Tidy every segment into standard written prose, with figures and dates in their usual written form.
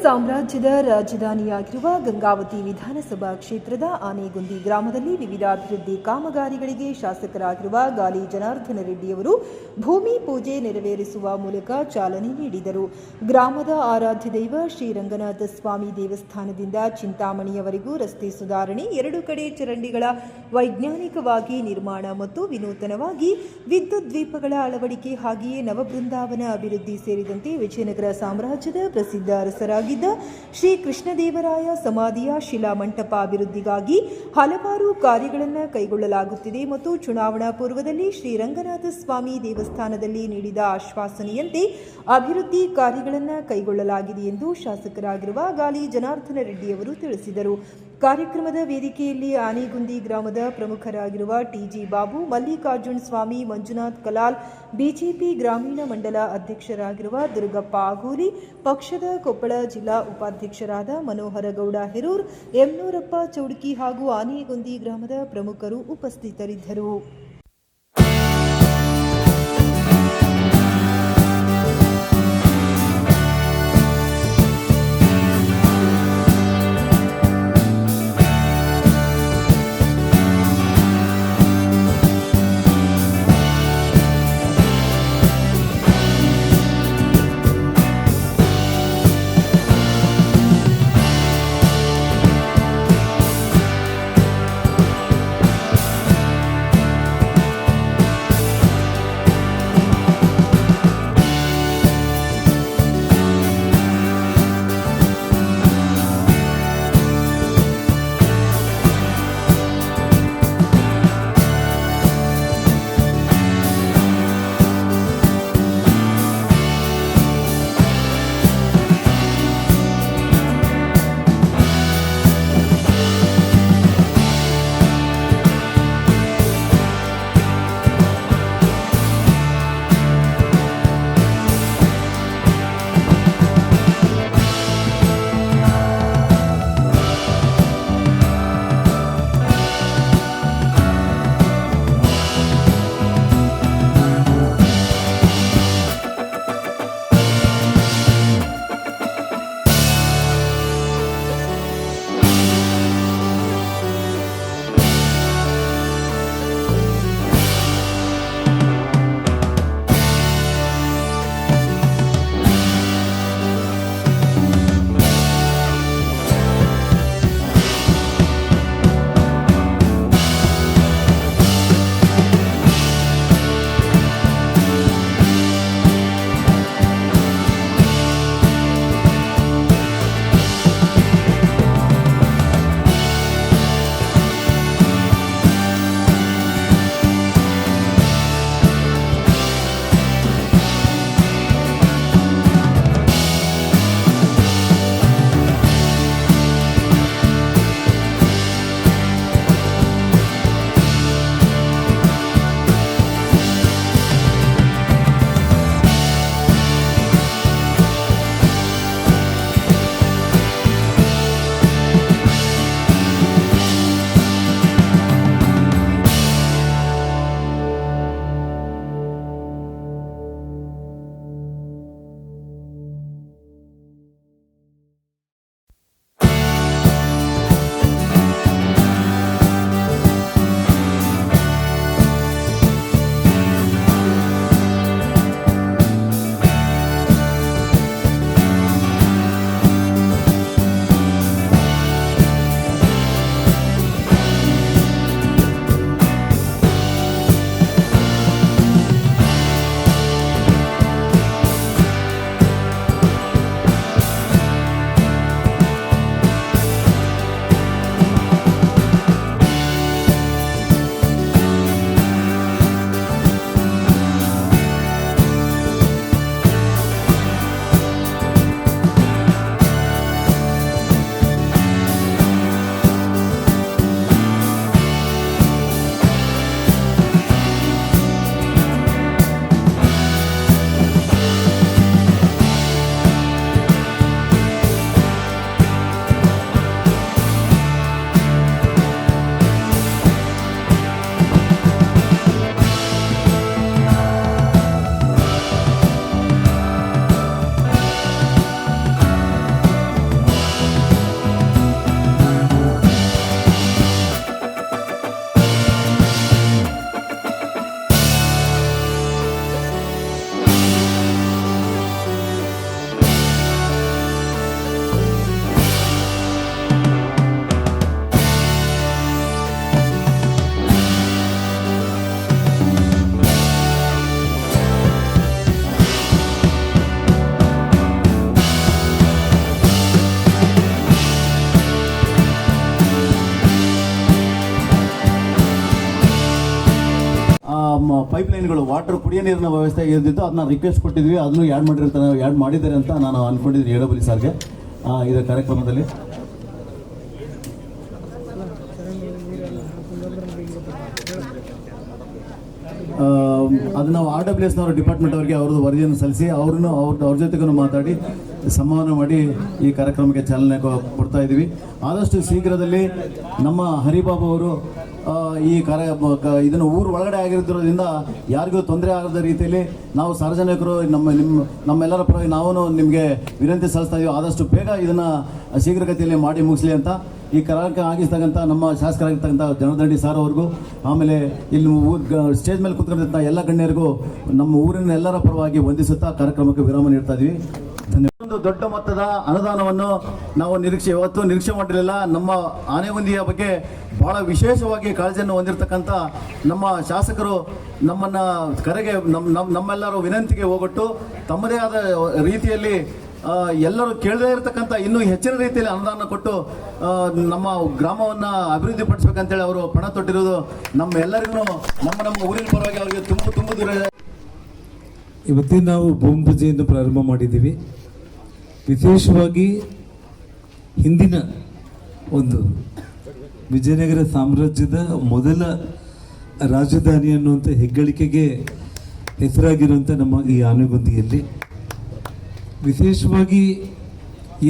ಸಾಮ್ರಾಜ್ಯದ ರಾಜಧಾನಿಯಾಗಿರುವ ಗಂಗಾವತಿ ವಿಧಾನಸಭಾ ಕ್ಷೇತ್ರದ ಆನೆಗುಂದಿ ಗ್ರಾಮದಲ್ಲಿ ವಿವಿಧ ಅಭಿವೃದ್ಧಿ ಕಾಮಗಾರಿಗಳಿಗೆ ಶಾಸಕರಾಗಿರುವ ಗಾಲಿ ಜನಾರ್ದನ ರೆಡ್ಡಿಯವರು ಭೂಮಿ ಪೂಜೆ ನೆರವೇರಿಸುವ ಮೂಲಕ ಚಾಲನೆ ನೀಡಿದರು. ಗ್ರಾಮದ ಆರಾಧ್ಯ ದೈವ ಶ್ರೀರಂಗನಾಥ ಸ್ವಾಮಿ ದೇವಸ್ಥಾನದಿಂದ ಚಿಂತಾಮಣಿಯವರೆಗೂ ರಸ್ತೆ ಸುಧಾರಣೆ, 2 ಕಡೆ ಚರಂಡಿಗಳ ವೈಜ್ಞಾನಿಕವಾಗಿ ನಿರ್ಮಾಣ ಮತ್ತು ವಿನೂತನವಾಗಿ ವಿದ್ಯುತ್ ದೀಪಗಳ ಅಳವಡಿಕೆ, ಹಾಗೆಯೇ ನವಬೃಂದಾವನ ಅಭಿವೃದ್ಧಿ ಸೇರಿದಂತೆ ವಿಜಯನಗರ ಸಾಮ್ರಾಜ್ಯದ ಪ್ರಸಿದ್ಧ ಅರಸರಾಗಿದ್ದ ಶ್ರೀ ಕೃಷ್ಣದೇವರಾಯ ಸಮಾಧಿಯ ಶಿಲಾಮಂಟಪ ಅಭಿವೃದ್ಧಿಗಾಗಿ ಹಲವಾರು ಕಾರ್ಯಗಳನ್ನು ಕೈಗೊಳ್ಳಲಾಗುತ್ತಿದೆ ಮತ್ತು ಚುನಾವಣಾ ಪೂರ್ವದಲ್ಲಿ ಶ್ರೀರಂಗನಾಥ ಸ್ವಾಮಿ ದೇವಸ್ಥಾನದಲ್ಲಿ ನೀಡಿದ ಆಶ್ವಾಸನೆಯಂತೆ ಅಭಿವೃದ್ಧಿ ಕಾರ್ಯಗಳನ್ನು ಕೈಗೊಳ್ಳಲಾಗಿದೆ ಎಂದು ಶಾಸಕರಾಗಿರುವ ಗಾಲಿ ಜನಾರ್ದನ ರೆಡ್ಡಿಯವರು ತಿಳಿಸಿದರು. ಕಾರ್ಯಕ್ರಮದ ವೇದಿಕೆಯಲ್ಲಿ ಆನೆಗುಂದಿ ಗ್ರಾಮದ ಪ್ರಮುಖರಾಗಿರುವ ಟಿಜಿ ಬಾಬು, ಮಲ್ಲಿಕಾರ್ಜುನ್ ಸ್ವಾಮಿ, ಮಂಜುನಾಥ್ ಕಲಾಲ್, ಬಿಜೆಪಿ ಗ್ರಾಮೀಣ ಮಂಡಲ ಅಧ್ಯಕ್ಷರಾಗಿರುವ ದುರ್ಗಪ್ಪ ಆಗೋಲಿ, ಪಕ್ಷದ ಕೊಪ್ಪಳ ಜಿಲ್ಲಾ ಉಪಾಧ್ಯಕ್ಷರಾದ ಮನೋಹರ ಗೌಡ ಹೆರೂರ್, ಯಮನೂರಪ್ಪ ಚೌಡ್ಕಿ ಹಾಗೂ ಆನೆಗುಂದಿ ಗ್ರಾಮದ ಪ್ರಮುಖರು ಉಪಸ್ಥಿತರಿದ್ದರು. ನಮ್ಮ ಪೈಪ್ಲೈನ್ಗಳು ವಾಟರ್ ಕುಡಿಯೋ ನೀರಿನ ವ್ಯವಸ್ಥೆ ಇರ್ತಿತ್ತು, ಅದನ್ನ ರಿಕ್ವೆಸ್ಟ್ ಕೊಟ್ಟಿದ್ವಿ, ಅದನ್ನು ಆ್ಯಡ್ ಮಾಡಿದ್ದಾರೆ ಅಂತ ನಾನು ಅಂದ್ಕೊಂಡಿದ್ದೀನಿ AWB ಸರ್ಗೆ ಇದರ ಕಾರ್ಯಕ್ರಮದಲ್ಲಿ. ಅದು ನಾವು RWSನವರ ಡಿಪಾರ್ಟ್ಮೆಂಟ್ ಅವರಿಗೆ ಅವ್ರದ್ದು ವರದಿಯನ್ನು ಸಲ್ಲಿಸಿ ಅವ್ರ ಜೊತೆಗೂ ಮಾತಾಡಿ ಸಂವಹನ ಮಾಡಿ ಈ ಕಾರ್ಯಕ್ರಮಕ್ಕೆ ಚಾಲನೆ ಕೊಡ್ತಾ ಇದ್ದೀವಿ. ಆದಷ್ಟು ಶೀಘ್ರದಲ್ಲಿ ನಮ್ಮ ಹರಿಬಾಬು ಅವರು ಈ ಇದನ್ನು ಊರು ಒಳಗಡೆ ಆಗಿರೋದ್ರಿಂದ ಯಾರಿಗೂ ತೊಂದರೆ ಆಗದ ರೀತಿಯಲ್ಲಿ ನಾವು ಸಾರ್ವಜನಿಕರು ನಮ್ಮೆಲ್ಲರ ಪರವಾಗಿ ನಾವು ನಿಮಗೆ ವಿನಂತಿ ಸಲ್ಲಿಸ್ತಾ ಇದ್ದೀವಿ, ಆದಷ್ಟು ಬೇಗ ಇದನ್ನು ಶೀಘ್ರಗತಿಯಲ್ಲಿ ಮಾಡಿ ಮುಗಿಸಲಿ ಅಂತ. ಈ ಕಾರ್ಯಕ್ರಮ ಆಗಿಸ್ತಕ್ಕಂಥ ನಮ್ಮ ಶಾಸಕರಾಗಿರ್ತಕ್ಕಂಥ ಜನಾರ್ದನ್ ಸರ್ ಅವ್ರಿಗೂ, ಆಮೇಲೆ ಇಲ್ಲಿ ಸ್ಟೇಜ್ ಮೇಲೆ ಕೂತ್ಕೊಂಡಿದ್ದಂಥ ಎಲ್ಲ ಗಣ್ಯರಿಗೂ ನಮ್ಮ ಊರಿನ ಎಲ್ಲರ ಪರವಾಗಿ ವಂದಿಸುತ್ತಾ ಕಾರ್ಯಕ್ರಮಕ್ಕೆ ವಿರಾಮ ನೀಡ್ತಾ ಇದ್ದೀವಿ. ಒಂದು ದೊಡ್ಡ ಮೊತ್ತದ ಅನುದಾನವನ್ನು ನಾವು ಇವತ್ತು ನಿರೀಕ್ಷೆ ಮಾಡಿರಲಿಲ್ಲ. ನಮ್ಮ ಆನೆಗುಂದಿಯ ಬಗ್ಗೆ ಬಹಳ ವಿಶೇಷವಾಗಿ ಕಾಳಜಿಯನ್ನು ಹೊಂದಿರತಕ್ಕಂಥ ನಮ್ಮ ಶಾಸಕರು ನಮ್ಮನ್ನು ಕರೆಗೆ ನಮ್ಮೆಲ್ಲರ ವಿನಂತಿಗೆ ಹೋಗೊಟ್ಟು ತಮ್ಮದೇ ಆದ ರೀತಿಯಲ್ಲಿ ಎಲ್ಲರೂ ಕೇಳದೇ ಇರತಕ್ಕಂಥ ಇನ್ನೂ ಹೆಚ್ಚಿನ ರೀತಿಯಲ್ಲಿ ಅನುದಾನ ಕೊಟ್ಟು ನಮ್ಮ ಗ್ರಾಮವನ್ನು ಅಭಿವೃದ್ಧಿಪಡಿಸಬೇಕಂತೇಳಿ ಅವರು ಪಣ ತೊಟ್ಟಿರೋದು ನಮ್ಮೆಲ್ಲರಿಗೂ ನಮ್ಮ ಊರಿನ ಪರವಾಗಿ ಅವರಿಗೆ ತುಂಬ ದೂರ ಇದೆ. ಇವತ್ತಿನ ನಾವು ಭೂಮಿ ಪೂಜೆಯನ್ನು ಪ್ರಾರಂಭ ಮಾಡಿದ್ದೀವಿ. ವಿಶೇಷವಾಗಿ ಹಿಂದಿನ ಒಂದು ವಿಜಯನಗರ ಸಾಮ್ರಾಜ್ಯದ ಮೊದಲ ರಾಜಧಾನಿ ಅನ್ನುವಂಥ ಹೆಗ್ಗಳಿಕೆಗೆ ಹೆಸರಾಗಿರುವಂಥ ನಮ್ಮ ಈ ಆನೆಗುಂದಿಯಲ್ಲಿ ವಿಶೇಷವಾಗಿ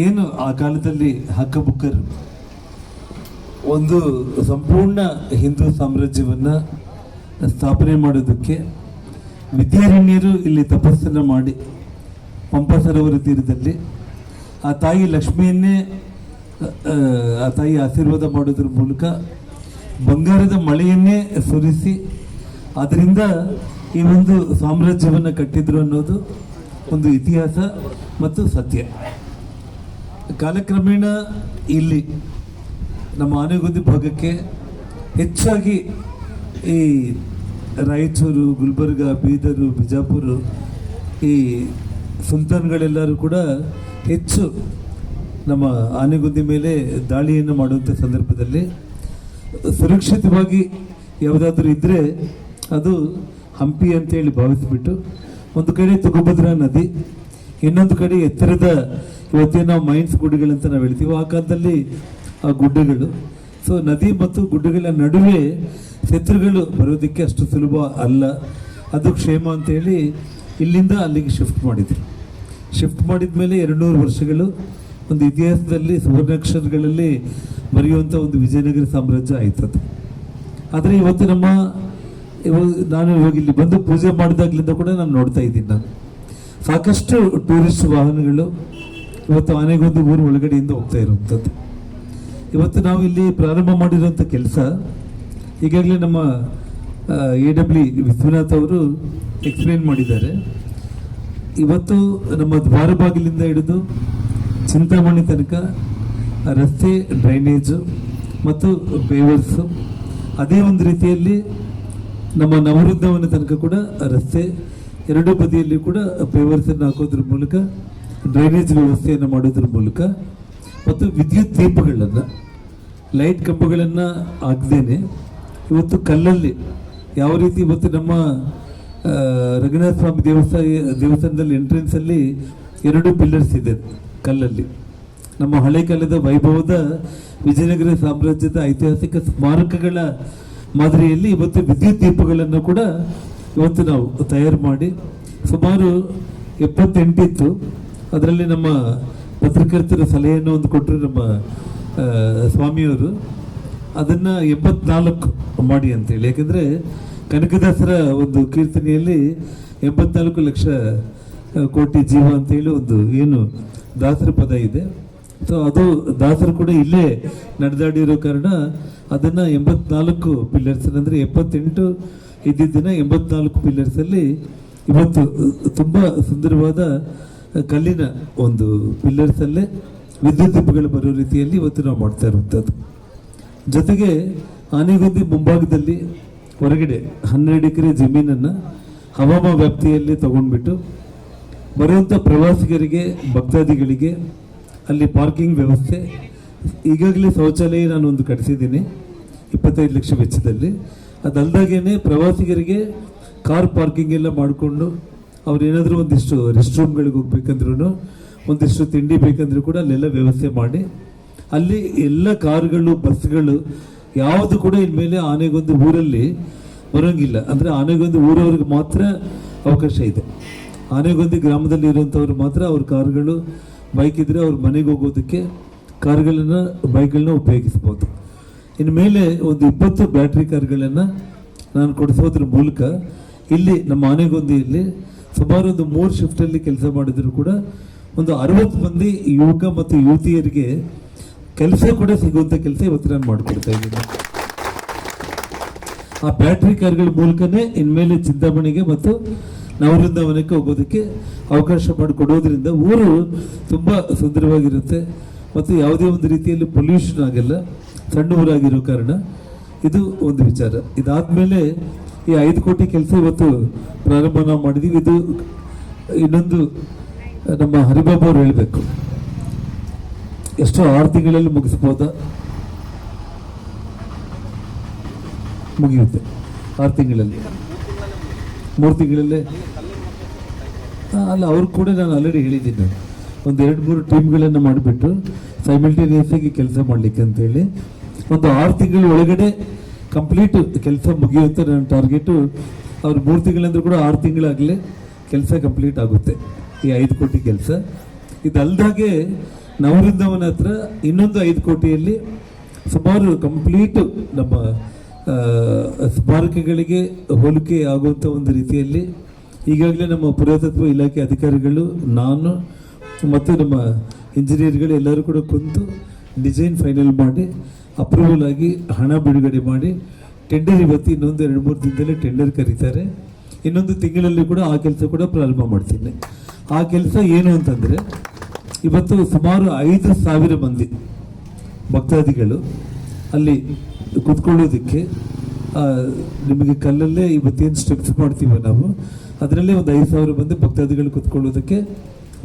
ಏನು ಆ ಕಾಲದಲ್ಲಿ ಹಕ್ಕಬುಕ್ಕರು ಒಂದು ಸಂಪೂರ್ಣ ಹಿಂದೂ ಸಾಮ್ರಾಜ್ಯವನ್ನು ಸ್ಥಾಪನೆ ಮಾಡೋದಕ್ಕೆ ವಿದ್ಯಾರಣ್ಯರು ಇಲ್ಲಿ ತಪಸ್ಸನ್ನು ಮಾಡಿ ಪಂಪ ಸರೋವರ ತೀರದಲ್ಲಿ ಆ ತಾಯಿ ಲಕ್ಷ್ಮಿಯನ್ನೇ ಆ ತಾಯಿ ಆಶೀರ್ವಾದ ಮಾಡೋದ್ರ ಮೂಲಕ ಬಂಗಾರದ ಮಳೆಯನ್ನೇ ಸುರಿಸಿ ಅದರಿಂದ ಈ ಒಂದು ಸಾಮ್ರಾಜ್ಯವನ್ನು ಕಟ್ಟಿದ್ರು ಅನ್ನೋದು ಒಂದು ಇತಿಹಾಸ ಮತ್ತು ಸತ್ಯ. ಕಾಲಕ್ರಮೇಣ ಇಲ್ಲಿ ನಮ್ಮ ಆನೆಗುಂದಿ ಭಾಗಕ್ಕೆ ಹೆಚ್ಚಾಗಿ ಈ ರಾಯಚೂರು, ಗುಲ್ಬರ್ಗ, ಬೀದರು, ಬಿಜಾಪುರ ಈ ಸುಲ್ತಾನ್ಗಳೆಲ್ಲರೂ ಕೂಡ ಹೆಚ್ಚು ನಮ್ಮ ಆನೆಗುಂದಿ ಮೇಲೆ ದಾಳಿಯನ್ನು ಮಾಡುವಂಥ ಸಂದರ್ಭದಲ್ಲಿ ಸುರಕ್ಷಿತವಾಗಿ ಯಾವುದಾದ್ರೂ ಇದ್ದರೆ ಅದು ಹಂಪಿ ಅಂತೇಳಿ ಭಾವಿಸಿಬಿಟ್ಟು ಒಂದು ಕಡೆ ತುಂಗಭದ್ರಾ ನದಿ, ಇನ್ನೊಂದು ಕಡೆ ಎತ್ತರದ ಇವತ್ತೇ ನಾವು ಮೈನ್ಸ್ ಗುಡ್ಡಗಳಂತ ನಾವು ಹೇಳ್ತೀವಿ, ಆ ಕಾಲದಲ್ಲಿ ಆ ಗುಡ್ಡಗಳು. ಸೊ ನದಿ ಮತ್ತು ಗುಡ್ಡಗಳ ನಡುವೆ ಶತ್ರುಗಳು ಬರೋದಕ್ಕೆ ಅಷ್ಟು ಸುಲಭ ಅಲ್ಲ, ಅದು ಕ್ಷೇಮ ಅಂತೇಳಿ ಇಲ್ಲಿಂದ ಅಲ್ಲಿಗೆ ಶಿಫ್ಟ್ ಮಾಡಿದ್ರು. ಶಿಫ್ಟ್ ಮಾಡಿದ ಮೇಲೆ 200 ವರ್ಷಗಳು ಒಂದು ಇತಿಹಾಸದಲ್ಲಿ ಸುವರ್ಣಾಕ್ಷರಗಳಲ್ಲಿ ಬರೆಯುವಂಥ ಒಂದು ವಿಜಯನಗರ ಸಾಮ್ರಾಜ್ಯ ಆಯ್ತದು. ಆದರೆ ಇವತ್ತು ನಾನು ಇವಾಗ ಇಲ್ಲಿ ಬಂದು ಪೂಜೆ ಮಾಡಿದಾಗ್ಲಿಂದ ಕೂಡ ನಾನು ನೋಡ್ತಾ ಇದ್ದೀನಿ, ನಾನು ಸಾಕಷ್ಟು ಟೂರಿಸ್ಟ್ ವಾಹನಗಳು ಇವತ್ತು ಆನೆಗುಂದಿ ಊರು ಒಳಗಡೆಯಿಂದ ಹೋಗ್ತಾ ಇರುವಂಥದ್ದು. ಇವತ್ತು ನಾವು ಇಲ್ಲಿ ಪ್ರಾರಂಭ ಮಾಡಿರೋಂಥ ಕೆಲಸ ಈಗಾಗಲೇ ನಮ್ಮ AWB ವಿಶ್ವನಾಥ್ ಅವರು ಎಕ್ಸ್ಪ್ಲೇನ್ ಮಾಡಿದ್ದಾರೆ. ಇವತ್ತು ನಮ್ಮ ದ್ವಾರ ಬಾಗಿಲಿಂದ ಹಿಡಿದು ಚಿಂತಾಮಣಿ ತನಕ ರಸ್ತೆ, ಡ್ರೈನೇಜು ಮತ್ತು ಬೇವರ್ಸು, ಅದೇ ಒಂದು ರೀತಿಯಲ್ಲಿ ನಮ್ಮ ನವವೃಂದಾವನ ತನಕ ಕೂಡ ರಸ್ತೆ ಎರಡೂ ಬದಿಯಲ್ಲಿ ಕೂಡ ಪೇವರ್ಸನ್ನು ಹಾಕೋದ್ರ ಮೂಲಕ ಡ್ರೈನೇಜ್ ವ್ಯವಸ್ಥೆಯನ್ನು ಮಾಡೋದ್ರ ಮೂಲಕ ಮತ್ತು ವಿದ್ಯುತ್ ದೀಪಗಳನ್ನು, ಲೈಟ್ ಕಂಬಗಳನ್ನು ಹಾಕ್ದೇನೆ ಇವತ್ತು ಕಲ್ಲಲ್ಲಿ ಯಾವ ರೀತಿ ಇವತ್ತು ನಮ್ಮ ರಂಗನಾಥ ಸ್ವಾಮಿ ದೇವಸ್ಥಾನದಲ್ಲಿ ಎಂಟ್ರೆನ್ಸಲ್ಲಿ 2 ಪಿಲ್ಲರ್ಸ್ ಇದೆ ಕಲ್ಲಲ್ಲಿ. ನಮ್ಮ ಹಳೆ ಕಾಲದ ವೈಭವದ ವಿಜಯನಗರ ಸಾಮ್ರಾಜ್ಯದ ಐತಿಹಾಸಿಕ ಸ್ಮಾರಕಗಳ ಮಾದರಿಯಲ್ಲಿ ಇವತ್ತು ವಿದ್ಯುತ್ ದೀಪಗಳನ್ನು ಕೂಡ ಇವತ್ತು ನಾವು ತಯಾರು ಮಾಡಿ ಸುಮಾರು 78 ಇತ್ತು. ಅದರಲ್ಲಿ ನಮ್ಮ ಪತ್ರಕರ್ತರ ಸಲಹೆಯನ್ನು ಒಂದು ಕೊಟ್ಟರು ನಮ್ಮ ಸ್ವಾಮಿಯವರು, ಅದನ್ನು 84 ಮಾಡಿ ಅಂತೇಳಿ. ಯಾಕೆಂದರೆ ಕನಕದಾಸರ ಒಂದು ಕೀರ್ತನೆಯಲ್ಲಿ 84 ಲಕ್ಷ ಕೋಟಿ ಜೀವ ಅಂತೇಳಿ ಒಂದು ಏನು ದಾಸರ ಪದ ಇದೆ. ಸೊ ಅದು ದಾಸರು ಕೂಡ ಇಲ್ಲೇ ನಡೆದಾಡಿರೋ ಕಾರಣ ಅದನ್ನು 84 ಪಿಲ್ಲರ್ಸ್ ಅಂದರೆ 78 ಇದ್ದಿದ್ದನ್ನ 84 ಪಿಲ್ಲರ್ಸಲ್ಲಿ ಇವತ್ತು ತುಂಬ ಸುಂದರವಾದ ಕಲ್ಲಿನ ಒಂದು ಪಿಲ್ಲರ್ಸಲ್ಲೇ ವಿದ್ಯುತ್ ದೀಪಗಳು ಬರೋ ರೀತಿಯಲ್ಲಿ ಇವತ್ತು ನಾವು ಮಾಡ್ತಾ ಇರುವಂಥದ್ದು. ಜೊತೆಗೆ ಆನೆಗುಂದಿ ಮುಂಭಾಗದಲ್ಲಿ ಹೊರಗಡೆ 12 ಎಕರೆ ಜಮೀನನ್ನು ಹವಾಮ ವ್ಯಾಪ್ತಿಯಲ್ಲಿ ತಗೊಂಡ್ಬಿಟ್ಟು ಬರುವಂಥ ಪ್ರವಾಸಿಗರಿಗೆ, ಭಕ್ತಾದಿಗಳಿಗೆ ಅಲ್ಲಿ ಪಾರ್ಕಿಂಗ್ ವ್ಯವಸ್ಥೆ, ಈಗಾಗಲೇ ಶೌಚಾಲಯ ನಾನು ಒಂದು ಕಟ್ಟಿಸಿದ್ದೀನಿ 25 ಲಕ್ಷ ವೆಚ್ಚದಲ್ಲಿ. ಅದಲ್ದಾಗೇನೆ ಪ್ರವಾಸಿಗರಿಗೆ ಕಾರ್ ಪಾರ್ಕಿಂಗ್ ಎಲ್ಲ ಮಾಡಿಕೊಂಡು ಅವ್ರು ಏನಾದರೂ ಒಂದಿಷ್ಟು ರೆಸ್ಟ್ ರೂಮ್ಗಳಿಗೆ ಹೋಗ್ಬೇಕಂದ್ರೂ ಒಂದಿಷ್ಟು ತಿಂಡಿ ಬೇಕಂದ್ರೂ ಕೂಡ ಅಲ್ಲೆಲ್ಲ ವ್ಯವಸ್ಥೆ ಮಾಡಿ ಅಲ್ಲಿ ಎಲ್ಲ ಕಾರುಗಳು ಬಸ್ಗಳು ಯಾವುದು ಕೂಡ ಇನ್ಮೇಲೆ ಆನೆಗೊಂದು ಊರಲ್ಲಿ ಬರೋಂಗಿಲ್ಲ. ಅಂದರೆ ಆನೆಗೊಂದು ಊರವ್ರಿಗೆ ಮಾತ್ರ ಅವಕಾಶ ಇದೆ. ಆನೆಗೊಂದಿ ಗ್ರಾಮದಲ್ಲಿ ಇರುವಂಥವ್ರು ಮಾತ್ರ ಅವ್ರ ಕಾರುಗಳು ಬೈಕ್ ಇದ್ದರೆ ಅವ್ರ ಮನೆಗೆ ಹೋಗೋದಕ್ಕೆ ಕಾರುಗಳನ್ನು ಬೈಕ್ಗಳನ್ನ ಉಪಯೋಗಿಸ್ಬೋದು. ಇನ್ಮೇಲೆ ಒಂದು 20 ಬ್ಯಾಟ್ರಿ ಕಾರ್ಗಳನ್ನು ನಾನು ಕೊಡಿಸೋದ್ರ ಮೂಲಕ ಇಲ್ಲಿ ನಮ್ಮ ಆನೆಗೊಂದಿಯಲ್ಲಿ ಸುಮಾರು ಒಂದು 3 ಶಿಫ್ಟಲ್ಲಿ ಕೆಲಸ ಮಾಡಿದ್ರು ಕೂಡ ಒಂದು 60 ಮಂದಿ ಯುವಕ ಮತ್ತು ಯುವತಿಯರಿಗೆ ಕೆಲಸ ಕೂಡ ಸಿಗುವಂಥ ಕೆಲಸ ಇವತ್ತು ನಾನು ಮಾಡಿಕೊಡ್ತಾ ಇದ್ದೀನಿ. ಆ ಬ್ಯಾಟ್ರಿ ಕಾರ್ಗಳ ಮೂಲಕನೇ ಇನ್ಮೇಲೆ ಚಿಂತಾಮಣಿಗೆ ಮತ್ತು ನವವೃಂದಾವನಕ್ಕೆ ಹೋಗೋದಕ್ಕೆ ಅವಕಾಶ ಮಾಡಿಕೊಡೋದ್ರಿಂದ ಊರು ತುಂಬ ಸುಂದರವಾಗಿರುತ್ತೆ ಮತ್ತು ಯಾವುದೇ ಒಂದು ರೀತಿಯಲ್ಲಿ ಪೊಲ್ಯೂಷನ್ ಆಗಲ್ಲ, ಸಣ್ಣ ಊರಾಗಿರೋ ಕಾರಣ ಇದು ಒಂದು ವಿಚಾರ. ಇದಾದಮೇಲೆ ಈ 5 ಕೋಟಿ ಕೆಲಸ ಇವತ್ತು ಪ್ರಾರಂಭ ನಾವು ಮಾಡಿದ್ದೀವಿ. ಇದು ಇನ್ನೊಂದು ನಮ್ಮ ಹರಿಬಾಬು ಅವರು ಹೇಳಬೇಕು, ಎಷ್ಟೋ 6 ತಿಂಗಳಲ್ಲಿ ಮುಗಿಸ್ಬೋದ? ಮುಗಿಯುತ್ತೆ 6 ತಿಂಗಳಲ್ಲಿ, 3 ತಿಂಗಳಲ್ಲೇ ಅಲ್ಲ. ಅವ್ರು ಕೂಡ ನಾನು ಆಲ್ರೆಡಿ ಹೇಳಿದ್ದೀನಿ, ಒಂದು 2-3 ಟೀಮ್ಗಳನ್ನು ಮಾಡಿಬಿಟ್ಟು ಸೈಮಲ್ಟೇನಿಯಸ್ ಆಗಿ ಕೆಲಸ ಮಾಡಲಿಕ್ಕೆ ಅಂತೇಳಿ ಒಂದು 6 ತಿಂಗಳ ಒಳಗಡೆ ಕಂಪ್ಲೀಟ್ ಕೆಲಸ ಮುಗಿಯುವಂಥ ನನ್ನ ಟಾರ್ಗೆಟು. ಅವ್ರು 3 ತಿಂಗಳಂದ್ರೂ ಕೂಡ 6 ತಿಂಗಳಾಗಲೇ ಕೆಲಸ ಕಂಪ್ಲೀಟ್ ಆಗುತ್ತೆ ಈ 5 ಕೋಟಿ ಕೆಲಸ. ಇದಲ್ದಾಗೆ ನವವೃಂದಾವನ ಹತ್ರ ಇನ್ನೊಂದು 5 ಕೋಟಿಯಲ್ಲಿ ಸುಮಾರು ಕಂಪ್ಲೀಟು ನಮ್ಮ ಸ್ಮಾರಕಗಳಿಗೆ ಹೋಲಿಕೆ ಆಗುವಂಥ ಒಂದು ರೀತಿಯಲ್ಲಿ ಈಗಾಗಲೇ ನಮ್ಮ ಪುರಾತತ್ವ ಇಲಾಖೆ ಅಧಿಕಾರಿಗಳು, ನಾನು ಮತ್ತು ನಮ್ಮ ಇಂಜಿನಿಯರ್ಗಳು ಎಲ್ಲರೂ ಕೂಡ ಕುಂತು ಡಿಸೈನ್ ಫೈನಲ್ ಮಾಡಿ ಅಪ್ರೂವಲ್ ಆಗಿ ಹಣ ಬಿಡುಗಡೆ ಮಾಡಿ ಟೆಂಡರ್ ಇವತ್ತು ಇನ್ನೊಂದು 2-3 ದಿನದಲ್ಲೇ ಟೆಂಡರ್ ಕರೀತಾರೆ. ಇನ್ನೊಂದು ತಿಂಗಳಲ್ಲಿ ಕೂಡ ಆ ಕೆಲಸ ಕೂಡ ಪ್ರಾರಂಭ ಮಾಡ್ತೀನಿ. ಆ ಕೆಲಸ ಏನು ಅಂತಂದರೆ, ಇವತ್ತು ಸುಮಾರು 5,000 ಮಂದಿ ಭಕ್ತಾದಿಗಳು ಅಲ್ಲಿ ಕೂತ್ಕೊಳ್ಳೋದಕ್ಕೆ ನಿಮಗೆ ಕಲ್ಲಲ್ಲೇ ಇವತ್ತೇನು ಸ್ಟೆಪ್ಸ್ ಮಾಡ್ತೀವಿ ನಾವು, ಅದರಲ್ಲೇ ಒಂದು 5,000 ಮಂದಿ ಭಕ್ತಾದಿಗಳು ಕೂತ್ಕೊಳ್ಳೋದಕ್ಕೆ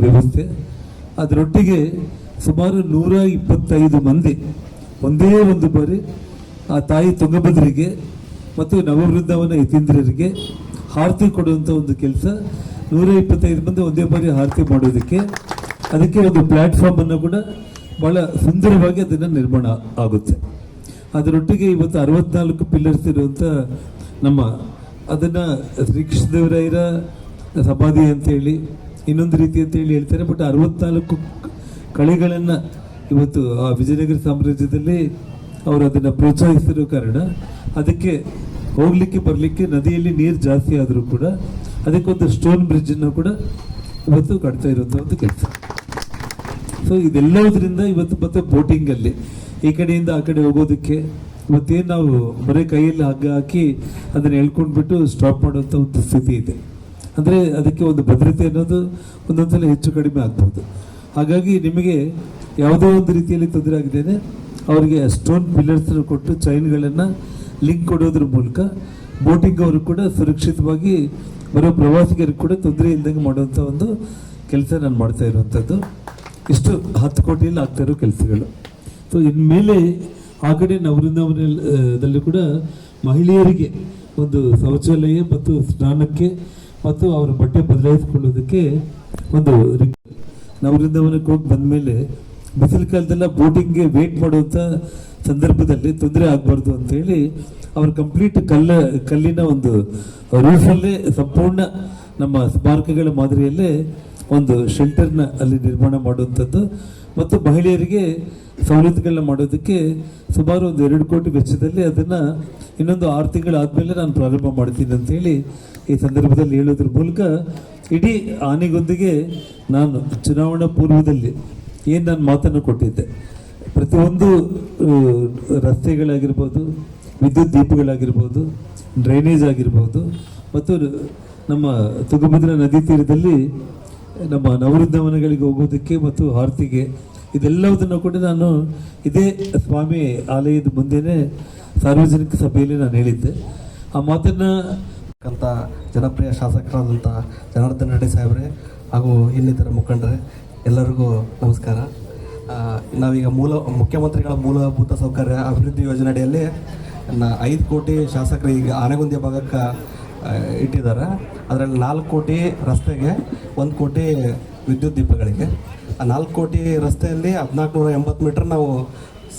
ವ್ಯವಸ್ಥೆ. ಅದರೊಟ್ಟಿಗೆ ಸುಮಾರು 125 ಮಂದಿ ಒಂದೇ ಒಂದು ಬಾರಿ ಆ ತಾಯಿ ತುಂಗಭದ್ರಿಗೆ ಮತ್ತು ನವವೃಂದಾವನ ಯತೀಂದ್ರರಿಗೆ ಆರತಿ ಕೊಡುವಂಥ ಒಂದು ಕೆಲಸ. 125 ಮಂದಿ ಒಂದೇ ಬಾರಿ ಆರತಿ ಮಾಡೋದಕ್ಕೆ ಅದಕ್ಕೆ ಒಂದು ಪ್ಲ್ಯಾಟ್ಫಾರ್ಮನ್ನು ಕೂಡ ಭಾಳ ಸುಂದರವಾಗಿ ಅದನ್ನು ನಿರ್ಮಾಣ ಆಗುತ್ತೆ. ಅದರೊಟ್ಟಿಗೆ ಇವತ್ತು 64 ಪಿಲ್ಲರ್ಸ್ ಇರುವಂಥ ನಮ್ಮ ಅದನ್ನು ಶ್ರೀಕೃಷ್ಣದೇವರಾಯರ ಸಮಾಧಿ ಅಂತೇಳಿ ಇನ್ನೊಂದು ರೀತಿ ಅಂತೇಳಿ ಹೇಳ್ತಾರೆ. ಬಟ್ 64 ಕಳೆಗಳನ್ನು ಇವತ್ತು ಆ ವಿಜಯನಗರ ಸಾಮ್ರಾಜ್ಯದಲ್ಲಿ ಅವರು ಅದನ್ನು ಪ್ರೋತ್ಸಾಹಿಸಿರೋ ಕಾರಣ ಅದಕ್ಕೆ ಹೋಗಲಿಕ್ಕೆ ಬರಲಿಕ್ಕೆ ನದಿಯಲ್ಲಿ ನೀರು ಜಾಸ್ತಿ ಆದರೂ ಕೂಡ ಅದಕ್ಕೊಂದು ಸ್ಟೋನ್ ಬ್ರಿಡ್ಜನ್ನು ಕೂಡ ಇವತ್ತು ಕಟ್ತಾ ಇರುವಂಥ ಒಂದು ಕೆಲಸ. ಸೊ ಇದೆಲ್ಲದರಿಂದ ಇವತ್ತು ಮತ್ತೆ ಬೋಟಿಂಗಲ್ಲಿ ಈ ಕಡೆಯಿಂದ ಆ ಕಡೆ ಹೋಗೋದಕ್ಕೆ ಇವತ್ತೇನು ನಾವು ಬರೀ ಕೈಯಲ್ಲಿ ಹಗ್ಗ ಹಾಕಿ ಅದನ್ನು ಎಳ್ಕೊಂಡ್ಬಿಟ್ಟು ಸ್ಟಾಪ್ ಮಾಡುವಂಥ ಒಂದು ಸ್ಥಿತಿ ಇದೆ. ಅಂದರೆ ಅದಕ್ಕೆ ಒಂದು ಭದ್ರತೆ ಅನ್ನೋದು ಒಂದೊಂದ್ಸಲ ಹೆಚ್ಚು ಕಡಿಮೆ ಆಗ್ಬೋದು. ಹಾಗಾಗಿ ನಿಮಗೆ ಯಾವುದೋ ಒಂದು ರೀತಿಯಲ್ಲಿ ತೊಂದರೆ ಆಗಿದ್ದೇನೆ ಅವರಿಗೆ ಸ್ಟೋನ್ ಪಿಲ್ಲರ್ಸ್ ಕೊಟ್ಟು ಚೈನ್ಗಳನ್ನು ಲಿಂಕ್ ಕೊಡೋದ್ರ ಮೂಲಕ ಬೋಟಿಂಗ್ ಅವರು ಕೂಡ ಸುರಕ್ಷಿತವಾಗಿ ಬರೋ ಪ್ರವಾಸಿಗರಿಗೆ ಕೂಡ ತೊಂದರೆ ಇಲ್ದಂಗೆ ಮಾಡುವಂಥ ಒಂದು ಕೆಲಸ ನಾನು ಮಾಡ್ತಾ ಇರುವಂಥದ್ದು. ಇಷ್ಟು 10 ಕೋಟಿಯಲ್ಲಿ ಆಗ್ತಾ ಇರೋ ಕೆಲಸಗಳು. ಸೊ ಇನ್ಮೇಲೆ ಆ ಕಡೆ ನವವೃಂದಾವನದಲ್ಲಿ ಕೂಡ ಮಹಿಳೆಯರಿಗೆ ಒಂದು ಶೌಚಾಲಯ ಮತ್ತು ಸ್ನಾನಕ್ಕೆ ಮತ್ತು ಅವರ ಬಟ್ಟೆ ಬದಲಾಯಿಸಿಕೊಳ್ಳೋದಕ್ಕೆ ಒಂದು ನವವೃಂದಾವನಕ್ಕೆ ಹೋಗಿ ಬಂದಮೇಲೆ ಬಿಸಿಲು ಕಾಲದೆಲ್ಲ ಬೋಟಿಂಗ್ಗೆ ವೇಟ್ ಮಾಡುವಂಥ ಸಂದರ್ಭದಲ್ಲಿ ತೊಂದರೆ ಆಗಬಾರ್ದು ಅಂತೇಳಿ ಅವರು ಕಂಪ್ಲೀಟ್ ಕಲ್ಲಿನ ಒಂದು ರೂಫಲ್ಲೇ ಸಂಪೂರ್ಣ ನಮ್ಮ ಸ್ಮಾರಕಗಳ ಮಾದರಿಯಲ್ಲೇ ಒಂದು ಶೆಲ್ಟರ್ನ ಅಲ್ಲಿ ನಿರ್ಮಾಣ ಮಾಡುವಂಥದ್ದು ಮತ್ತು ಮಹಿಳೆಯರಿಗೆ ಸವಲತ್ತುಗಳನ್ನ ಮಾಡೋದಕ್ಕೆ ಸುಮಾರು ಒಂದು 2 ಕೋಟಿ ವೆಚ್ಚದಲ್ಲಿ ಅದನ್ನು ಇನ್ನೊಂದು 6 ತಿಂಗಳಾದಮೇಲೆ ನಾನು ಪ್ರಾರಂಭ ಮಾಡ್ತೀನಿ ಅಂತೇಳಿ ಈ ಸಂದರ್ಭದಲ್ಲಿ ಹೇಳೋದ್ರ ಮೂಲಕ ಇಡೀ ಆನೆಗೊಂದಿಗೆ ನಾನು ಚುನಾವಣಾ ಪೂರ್ವದಲ್ಲಿ ಏನು ನಾನು ಮಾತನ್ನು ಕೊಟ್ಟಿದ್ದೆ, ಪ್ರತಿಯೊಂದು ರಸ್ತೆಗಳಾಗಿರ್ಬೋದು, ವಿದ್ಯುತ್ ದೀಪಗಳಾಗಿರ್ಬೋದು, ಡ್ರೈನೇಜ್ ಆಗಿರ್ಬೋದು ಮತ್ತು ನಮ್ಮ ತುಂಗಭದ್ರಾ ನದಿ ತೀರದಲ್ಲಿ ನಮ್ಮ ನವವೃಂದಾವನಗಳಿಗೆ ಹೋಗೋದಕ್ಕೆ ಮತ್ತು ಆರತಿಗೆ ಇದೆಲ್ಲದನ್ನು ಕೂಡ ನಾನು ಇದೇ ಸ್ವಾಮಿ ಆಲಯದ ಮುಂದೆನೇ ಸಾರ್ವಜನಿಕ ಸಭೆಯಲ್ಲಿ ನಾನು ಹೇಳಿದ್ದೆ. ಆ ಮಾತನ್ನು ಜನಪ್ರಿಯ ಶಾಸಕರಾದಂಥ ಜನಾರ್ದನ ರೆಡ್ಡಿ ಸಾಹೇಬ್ರೆ ಹಾಗೂ ಇನ್ನಿತರ ಮುಖಂಡರೇ ಎಲ್ಲರಿಗೂ ನಮಸ್ಕಾರ. ನಾವೀಗ ಮುಖ್ಯಮಂತ್ರಿಗಳ ಮೂಲಭೂತ ಸೌಕರ್ಯ ಅಭಿವೃದ್ಧಿ ಯೋಜನೆ ಅಡಿಯಲ್ಲಿ 5 ಕೋಟಿ ಶಾಸಕರು ಈಗ ಆನೆಗೊಂದಿ ಭಾಗಕ್ಕೆ ಇಟ್ಟಿದ್ದಾರೆ. ಅದರಲ್ಲಿ 4 ಕೋಟಿ ರಸ್ತೆಗೆ, 1 ಕೋಟಿ ವಿದ್ಯುತ್ ದೀಪಗಳಿಗೆ. ಆ 4 ಕೋಟಿ ರಸ್ತೆಯಲ್ಲಿ 1480 ಮೀಟ್ರ್ ನಾವು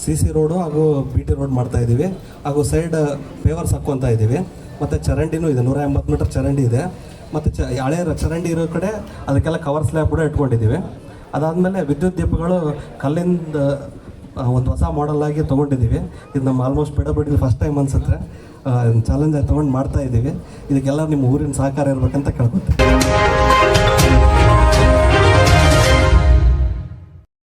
CC ರೋಡು ಹಾಗೂ BT ರೋಡ್ ಮಾಡ್ತಾ ಇದ್ದೀವಿ, ಹಾಗೂ ಸೈಡ್ ಪೇವರ್ಸ್ ಹಾಕ್ಕೊತಾ ಇದ್ದೀವಿ. ಮತ್ತು ಚರಂಡಿನೂ ಇದೆ, 180 ಮೀಟ್ರ್ ಚರಂಡಿ ಇದೆ. ಮತ್ತು ಹಳೆ ಚರಂಡಿ ಇರೋ ಕಡೆ ಅದಕ್ಕೆಲ್ಲ ಕವರ್ ಸ್ಲ್ಯಾಬ್ ಕೂಡ ಇಟ್ಕೊಂಡಿದ್ದೀವಿ. ಅದಾದಮೇಲೆ ವಿದ್ಯುತ್ ದೀಪಗಳು ಕಲ್ಲಿಂದ ಒಂದು ಹೊಸ ಮಾಡೆಲ್ಲಾಗಿ ತೊಗೊಂಡಿದ್ದೀವಿ. ಇದು ನಮ್ಮ ಆಲ್ಮೋಸ್ಟ್ PWD ಫಸ್ಟ್ ಟೈಮ್ ಅನಿಸುತ್ತೆ ಚಾಲೆಂಜ್ ತೊಗೊಂಡು ಮಾಡ್ತಾ ಇದ್ದೀವಿ. ಇದಕ್ಕೆಲ್ಲ ನಿಮ್ಮ ಊರಿನ ಸಹಕಾರ ಇರಬೇಕಂತ ಕೇಳ್ಕೊತೀನಿ.